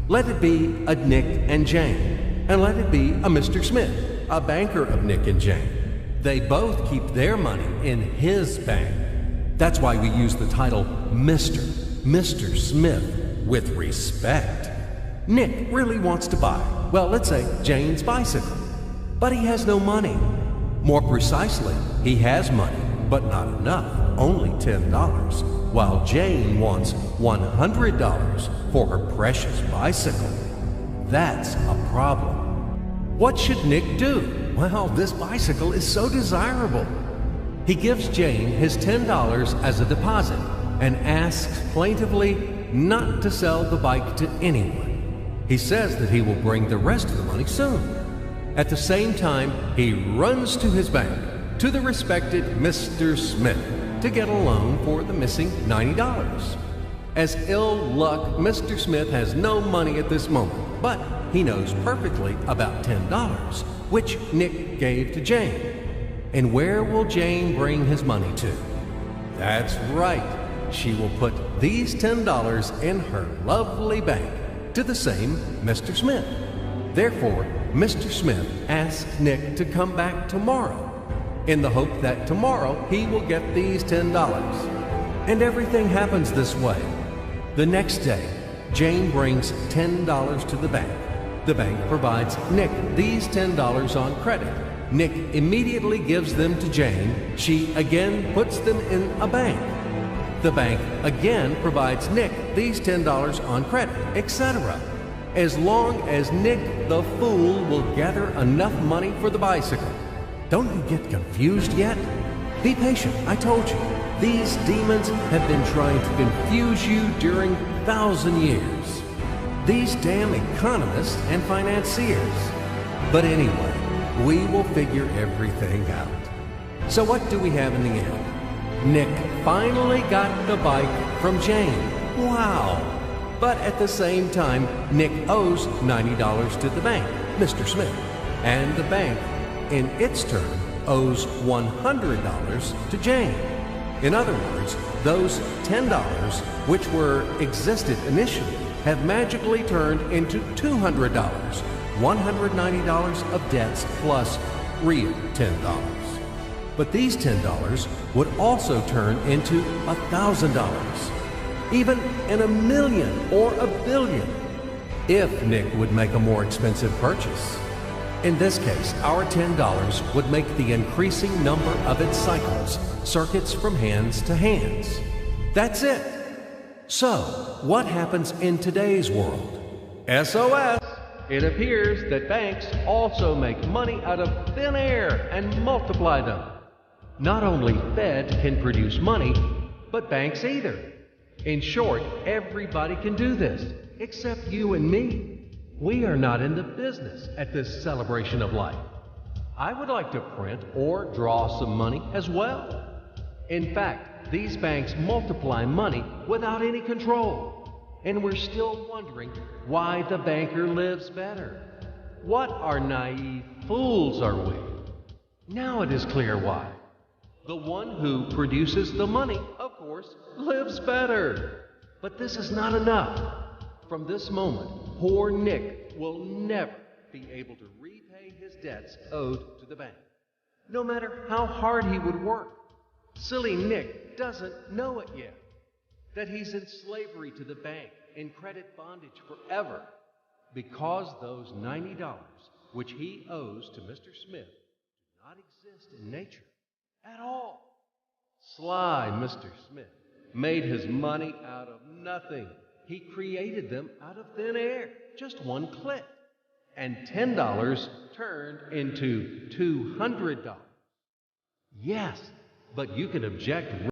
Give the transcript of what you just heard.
Let it be a Nick and Jane, and let it be a Mr. Smith, a banker of Nick and Jane. They both keep their money in his bank. That's why we use the title Mr. Smith with respect. Nick really wants to buy, well, let's say Jane's bicycle, but he has no money. More precisely, he has money, but not enough, only $10, while Jane wants $100 for her precious bicycle. That's a problem. What should Nick do? Well, this bicycle is so desirable. He gives Jane his $10 as a deposit and asks plaintively not to sell the bike to anyone. He says that he will bring the rest of the money soon. At the same time, he runs to his bank, to the respected Mr. Smith, to get a loan for the missing $90. As ill luck, Mr. Smith has no money at this moment, but he knows perfectly about $10, which Nick gave to Jane. And where will Jane bring his money to? That's right. She will put these $10 in her lovely bank to the same Mr. Smith. Therefore, Mr. Smith asks Nick to come back tomorrow in the hope that tomorrow he will get these $10. And everything happens this way. The next day, Jane brings $10 to the bank. The bank provides Nick these $10 on credit. Nick immediately gives them to Jane. She again puts them in a bank. The bank again provides Nick these $10 on credit, etc. As long as Nick the fool will gather enough money for the bicycle. Don't you get confused yet? Be patient, I told you. These demons have been trying to confuse you during 1,000 years. These damn economists and financiers. But anyway, we will figure everything out. So what do we have in the end? Nick finally got the bike from Jane. Wow! But at the same time, Nick owes $90 to the bank, Mr. Smith. And the bank, in its turn, owes $100 to Jane. In other words, those $10, which existed initially, have magically turned into $200, $190 of debts plus real $10. But these $10 would also turn into $1,000, even in $1 million or $1 billion, if Nick would make a more expensive purchase. In this case, our $10 would make the increasing number of its cycles, circuits from hands to hands. That's it. So, what happens in today's world? SOS! It appears that banks also make money out of thin air and multiply them. Not only Fed can produce money, but banks either. In short, everybody can do this, except you and me. We are not in the business at this celebration of life. I would like to print or draw some money as well. In fact, these banks multiply money without any control. And we're still wondering why the banker lives better. What are naive fools are we? Now it is clear why. The one who produces the money, of course, lives better. But this is not enough. From this moment, poor Nick will never be able to repay his debts owed to the bank, no matter how hard he would work. Silly Nick doesn't know it yet, that he's in slavery to the bank, in credit bondage forever, because those $90 which he owes to Mr. Smith do not exist in nature at all. Sly Mr. Smith made his money out of nothing. He created them out of thin air, just one click. And $10 turned into $200. Yes, but you can object